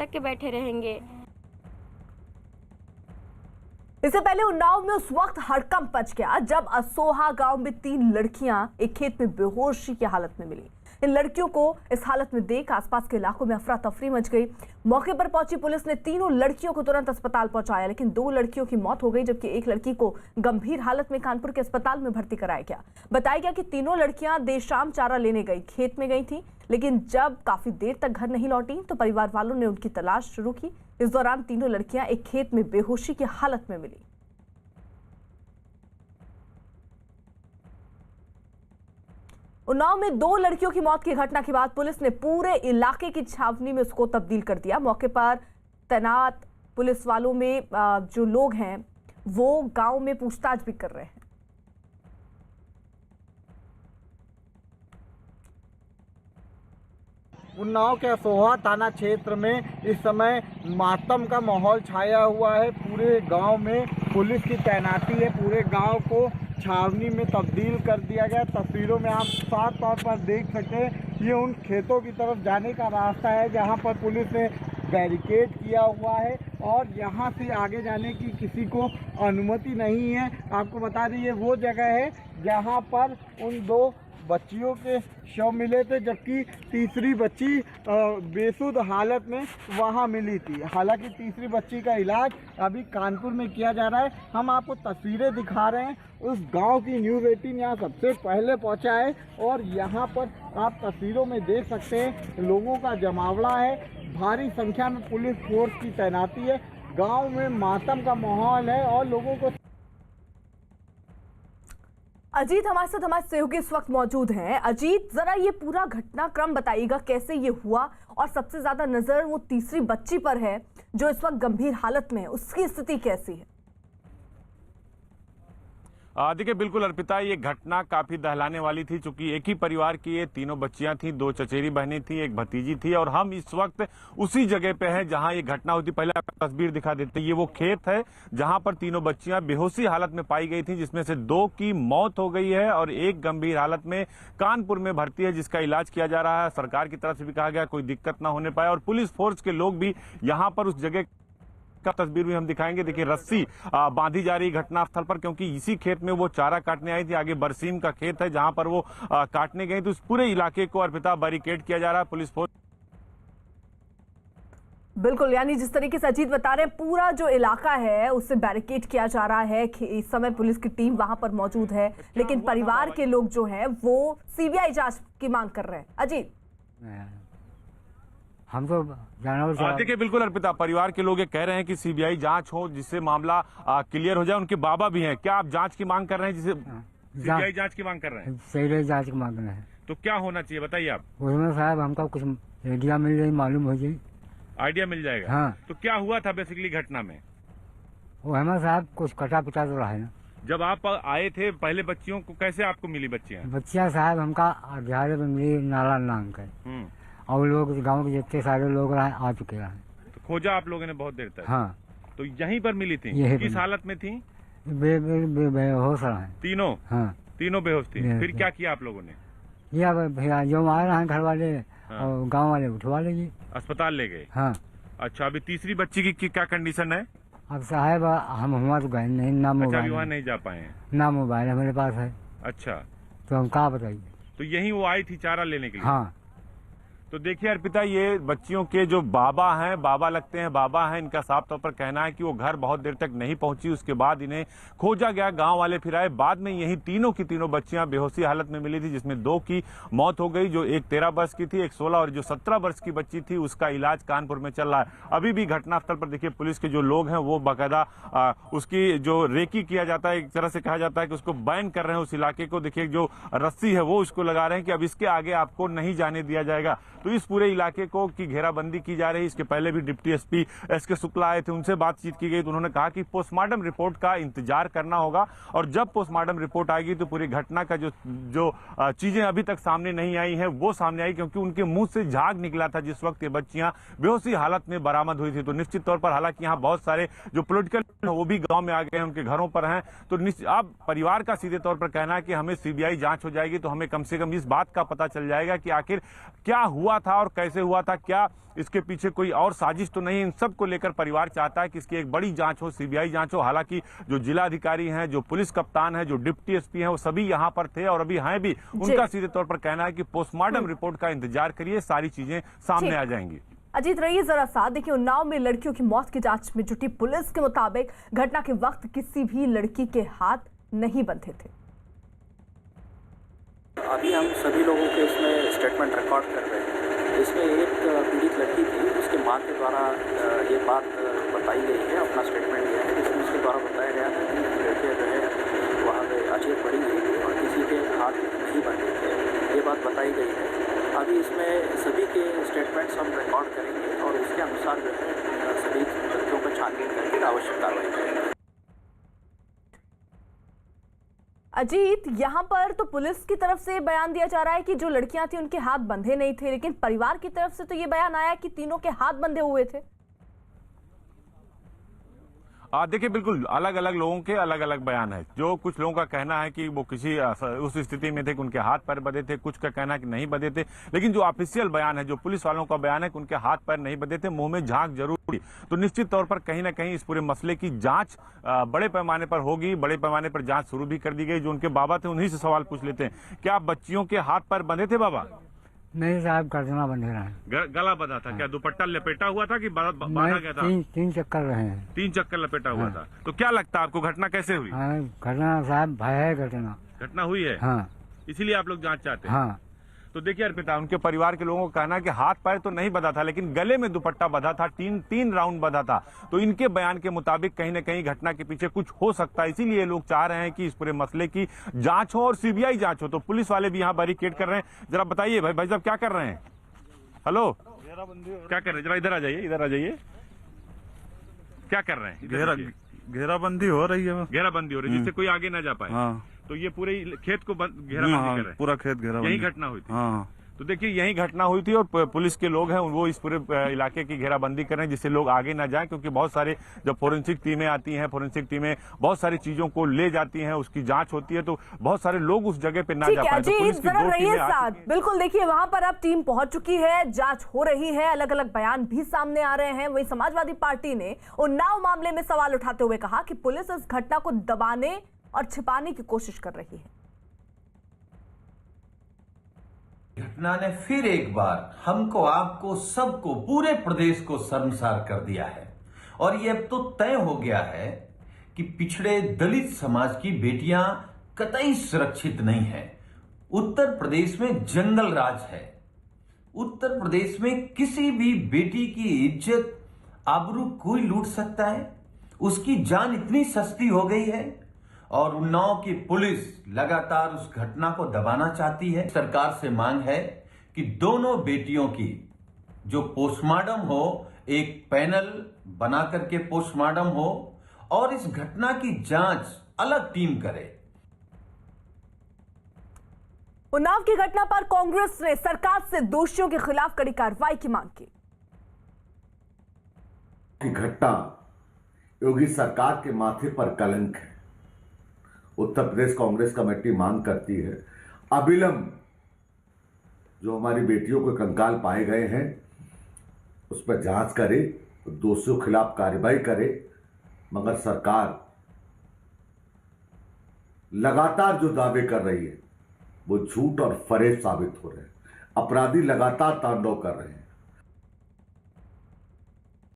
लटक के बैठे रहेंगे। इससे पहले उन्नाव में उस वक्त हड़कंप मच गया जब असोहा गांव में 3 लड़कियां एक खेत में बेहोशी की हालत में मिली। इन लड़कियों को इस हालत में देख आसपास के इलाकों में अफरा तफरी मच गई। मौके पर पहुंची पुलिस ने तीनों लड़कियों को तुरंत अस्पताल पहुंचाया, लेकिन 2 लड़कियों की मौत हो गई जबकि एक लड़की को गंभीर हालत में कानपुर के अस्पताल में भर्ती कराया गया। बताया गया कि तीनों लड़कियां देर शाम चारा लेने गई खेत में गई थी, लेकिन जब काफी देर तक घर नहीं लौटी तो परिवार वालों ने उनकी तलाश शुरू की। इस दौरान तीनों लड़कियां एक खेत में बेहोशी की हालत में मिली। उन्नाव में 2 लड़कियों की मौत की घटना के बाद पुलिस ने पूरे इलाके की छावनी में उसको तब्दील कर दिया। मौके पर तैनात पुलिस वालों में जो लोग हैं वो गांव में पूछताछ भी कर रहे हैं। उन्नाव के असोहा थाना क्षेत्र में इस समय मातम का माहौल छाया हुआ है। पूरे गांव में पुलिस की तैनाती है, पूरे गांव को छावनी में तब्दील कर दिया गया। तस्वीरों में आप साफ तौर पर देख सकते हैं ये उन खेतों की तरफ जाने का रास्ता है जहां पर पुलिस ने बैरिकेड किया हुआ है और यहां से आगे जाने की किसी को अनुमति नहीं है। आपको बता दें ये वो जगह है जहां पर उन 2 बच्चियों के शव मिले थे, जबकि तीसरी बच्ची बेसुध हालत में वहां मिली थी। हालांकि तीसरी बच्ची का इलाज अभी कानपुर में किया जा रहा है। हम आपको तस्वीरें दिखा रहे हैं उस गांव की। न्यूज़ 18 यहाँ सबसे पहले पहुंचा है और यहाँ पर आप तस्वीरों में देख सकते हैं लोगों का जमावड़ा है। भारी संख्या में पुलिस फोर्स की तैनाती है। गाँव में मातम का माहौल है और लोगों को अजीत हमारे साथ हमारे सहयोगी इस वक्त मौजूद हैं। अजीत, जरा ये पूरा घटनाक्रम बताइएगा, कैसे ये हुआ और सबसे ज्यादा नजर वो तीसरी बच्ची पर है जो इस वक्त गंभीर हालत में है, उसकी स्थिति कैसी है? देखिए बिल्कुल अर्पिता, ये घटना काफी दहलाने वाली थी चूंकि एक ही परिवार की ये तीनों बच्चियां थी, 2 चचेरी बहनें थी, एक भतीजी थी और हम इस वक्त उसी जगह पे हैं जहां ये घटना हुई थी। पहले आपको तस्वीर दिखा देते हैं। ये वो खेत है जहां पर तीनों बच्चियां बेहोशी हालत में पाई गई थी, जिसमें से 2 की मौत हो गई है और एक गंभीर हालत में कानपुर में भर्ती है जिसका इलाज किया जा रहा है। सरकार की तरफ से भी कहा गया कोई दिक्कत ना होने पाए और पुलिस फोर्स के लोग भी यहाँ पर उस जगह का तस्वीर भी हम दिखाएंगे। देखिए रस्सी बांधी जा रही घटनास्थल पर, क्योंकि इसी खेत में वो चारा काटने आई थी। आगे बरसीम का खेत है जहां पर वो काटने गई, तो इस पूरे इलाके को अर्पिता बैरिकेड किया जा रहा है पुलिस फोर्स। बिल्कुल, यानी जिस तरीके से अजीत बता रहे हैं पूरा जो इलाका है उससे बैरिकेड किया जा रहा है। इस समय पुलिस की टीम वहां पर मौजूद है, लेकिन परिवार के लोग जो हैं वो सीबीआई जांच की मांग कर रहे हैं। अजीत, हम तो देखिए बिल्कुल अर्पिता, परिवार के लोग ये कह रहे हैं कि सीबीआई जांच हो जिससे मामला क्लियर हो जाए। उनके बाबा भी हैं, क्या आप जांच की मांग कर रहे हैं? जिसे सीबीआई जांच की मांग कर रहे हैं? सीबीआई जांच की मांग कर रहे हैं। तो क्या होना चाहिए बताइए आप? उसमें साहब हमको कुछ आइडिया मिल जाए, मालूम हो जाए। आइडिया मिल जाएगा? हाँ। तो क्या हुआ था बेसिकली घटना में? वो हमें साहब कुछ कटा पिटा तो रहा है ना। जब आप आए थे पहले बच्चियों को कैसे आपको मिली बच्चियां? बच्चियां साहब हमका बिहार में मिली, नाला नाम का, और लोग गांव के जितने सारे लोग रहे आ चुके हैं। तो खोजा आप लोगों ने बहुत देर तक? हाँ। तो यहीं पर मिली थी? किस हालत में थी? बेहोश रहे तीनों? हाँ, तीनों बेहोश थी। फिर क्या किया आप लोगों ने? या भैया जो आ रहे हैं घर वाले और गांव वाले उठवा लेंगे, अस्पताल ले गए? हाँ। अच्छा, अभी तीसरी बच्ची की क्या कंडीशन है? अब साहब हम हुआ तो गए नहीं, ना मोबाइल, वहाँ नहीं जा पाए हैं? ना मोबाइल हमारे पास है। अच्छा, तो हम क्या बताइए। तो यहीं वो आई थी चारा लेने के लिए? हाँ। तो देखिए अर्पिता, ये बच्चियों के जो बाबा हैं, बाबा लगते हैं, बाबा हैं, इनका साफ तौर पर कहना है कि वो घर बहुत देर तक नहीं पहुंची। उसके बाद इन्हें खोजा गया, गांव वाले फिर आए। बाद में यही तीनों की तीनों बच्चियां बेहोशी हालत में मिली थी, जिसमें 2 की मौत हो गई, जो एक 13 वर्ष की थी, एक 16 और जो 17 वर्ष की बच्ची थी उसका इलाज कानपुर में चल रहा है। अभी भी घटनास्थल पर देखिए पुलिस के जो लोग हैं वो बाकायदा उसकी जो रेकी किया जाता है, एक तरह से कहा जाता है कि उसको बैन कर रहे हैं उस इलाके को। देखिए जो रस्सी है वो उसको लगा रहे हैं कि अब इसके आगे आपको नहीं जाने दिया जाएगा। तो इस पूरे इलाके को की घेराबंदी की जा रही है। इसके पहले भी डिप्टी एसपी एसके शुक्ला आए थे, उनसे बातचीत की गई तो उन्होंने कहा कि पोस्टमार्टम रिपोर्ट का इंतजार करना होगा और जब पोस्टमार्टम रिपोर्ट आएगी तो पूरी घटना का जो चीजें अभी तक सामने नहीं आई हैं वो सामने आई, क्योंकि उनके मुंह से झाग निकला था जिस वक्त ये बच्चियां बेहोशी हालत में बरामद हुई थी। तो निश्चित तौर पर, हालांकि यहाँ बहुत सारे जो पोलिटिकल वो भी गाँव में आ गए हैं, उनके घरों पर हैं, तो अब परिवार का सीधे तौर पर कहना है कि हमें सीबीआई जांच हो जाएगी तो हमें कम से कम इस बात का पता चल जाएगा कि आखिर क्या हुआ हुआ था और कैसे हुआ था, क्या इसके पीछे कोई और साजिश तो नहीं। इन सब को लेकर परिवार चाहता है कि इसकी एक बड़ी जांच हो, सीबीआई जांच हो। हालांकि जो जिला अधिकारी हैं, जो पुलिस कप्तान है, जो डिप्टी एसपी हैं, वो सभी यहां पर थे और अभी हैं भी। उनका सीधे तौर पर कहना है कि पोस्टमार्टम रिपोर्ट का इंतजार करिए, सारी चीजें सामने आ जाएंगी। अजीत रहिए जरा साथ। देखिए, उन्नाव में लड़कियों की मौत की जांच में जुटी पुलिस के मुताबिक घटना के वक्त किसी भी लड़की के हाथ नहीं बंधे थे। अभी हम सभी लोगों के इसमें स्टेटमेंट रिकॉर्ड कर रहे हैं। इसमें एक पीड़ित लड़की थी, उसके मां के द्वारा ये बात बताई गई है, अपना स्टेटमेंट दिया है, जिसमें उसके द्वारा बताया गया था कि लड़के जो है वहाँ पे अचेत पड़ी हुई थी और किसी के हाथ नहीं बंधे थे, ये बात बताई गई है। अभी इसमें सभी के स्टेटमेंट्स हम रिकॉर्ड करेंगे और उसके अनुसार जो है सभी तथ्यों पर छानबीन करके आवश्यक कार्रवाई करेंगे। अजीत, यहाँ पर तो पुलिस की तरफ से बयान दिया जा रहा है कि जो लड़कियां थी उनके हाथ बंधे नहीं थे, लेकिन परिवार की तरफ से तो ये बयान आया कि तीनों के हाथ बंधे हुए थे। देखिए, बिल्कुल अलग अलग लोगों के अलग अलग बयान है। जो कुछ लोगों का कहना है कि वो किसी उस स्थिति में थे कि उनके हाथ पैर बंधे थे, कुछ का कहना है कि नहीं बंधे थे। लेकिन जो ऑफिशियल बयान है, जो पुलिस वालों का बयान है कि उनके हाथ पैर नहीं बंधे थे, मुंह में झांक जरूर थी। तो निश्चित तौर पर कहीं ना कहीं इस पूरे मसले की जांच बड़े पैमाने पर होगी। बड़े पैमाने पर जांच शुरू भी कर दी गई। जो उनके बाबा थे उन्हीं से सवाल पूछ लेते हैं। क्या बच्चियों के हाथ पैर बंधे थे बाबा? नहीं साहब, गर्दना बंधे रहे। गला बंधा था? क्या दुपट्टा लपेटा हुआ था कि बांधा गया था? तीन चक्कर रहे हैं। 3 चक्कर लपेटा हुआ था। तो क्या लगता है आपको, घटना कैसे हुई? घटना साहब भय है, घटना हुई है। हाँ, इसीलिए आप लोग जांच चाहते हैं। हाँ। तो देखिए अर्पिता, उनके परिवार के लोगों का कहना है कि हाथ पैर तो नहीं बंधा था, लेकिन गले में दुपट्टा बंधा था, तीन राउंड बंधा था। तो इनके बयान के मुताबिक कहीं ना कहीं घटना के पीछे कुछ हो सकता है। इसीलिए लोग चाह रहे हैं कि इस पूरे मसले की जांच हो और सीबीआई जांच हो। तो पुलिस वाले भी यहाँ बैरिकेड कर रहे हैं। जरा बताइए भाई साहब, क्या कर रहे हैं? हेलो, क्या कर रहे हैं? जरा इधर आ जाइए। क्या कर रहे हैं? घेराबंदी हो रही है। घेराबंदी हो रही है जिससे कोई आगे ना जा पाए। हाँ। तो ये पूरे खेत को घेराबंदी कर रहे हैं। पूरा खेत घेराबंदी। यही घटना हुई थी। हाँ। तो देखिए, यही घटना हुई थी और पुलिस के लोग हैं वो इस पूरे इलाके की घेराबंदी कर रहे हैं जिससे लोग आगे ना जाएं, क्योंकि बहुत सारे जब फोरेंसिक टीमें आती हैं, फोरेंसिक टीमें बहुत सारी चीजों को ले जाती हैं, उसकी जांच होती है, तो बहुत सारे लोग उस जगह पे ना जा पाए। तो पुलिस की 2 टीमें आ चुकी हैं। बिल्कुल, देखिए वहां पर अब टीम पहुंच चुकी है, जांच हो रही है, अलग अलग बयान भी सामने आ रहे हैं। वही समाजवादी पार्टी ने उन्नाव मामले में सवाल उठाते हुए कहा कि पुलिस इस घटना को दबाने और छिपाने की कोशिश कर रही है। घटना ने फिर एक बार हमको, आपको, सबको, पूरे प्रदेश को शर्मसार कर दिया है। और ये अब तो तय हो गया है कि पिछड़े दलित समाज की बेटियां कतई सुरक्षित नहीं हैं। उत्तर प्रदेश में जंगल राज है। उत्तर प्रदेश में किसी भी बेटी की इज्जत, आबरू कोई लूट सकता है। उसकी जान इतनी सस्ती हो गई है और उन्नाव की पुलिस लगातार उस घटना को दबाना चाहती है। सरकार से मांग है कि दोनों बेटियों की जो पोस्टमार्टम हो, एक पैनल बना करके पोस्टमार्टम हो और इस घटना की जांच अलग टीम करे। उन्नाव की घटना पर कांग्रेस ने सरकार से दोषियों के खिलाफ कड़ी कार्रवाई की मांग की। घटना योगी सरकार के माथे पर कलंक है। उत्तर प्रदेश कांग्रेस कमेटी मांग करती है अविलंब जो हमारी बेटियों के कंकाल पाए गए हैं उस पर जांच करे, दोषियों के खिलाफ कार्रवाई करे। मगर सरकार लगातार जो दावे कर रही है वो झूठ और फरेब साबित हो रहे हैं। अपराधी लगातार तांडव कर रहे हैं।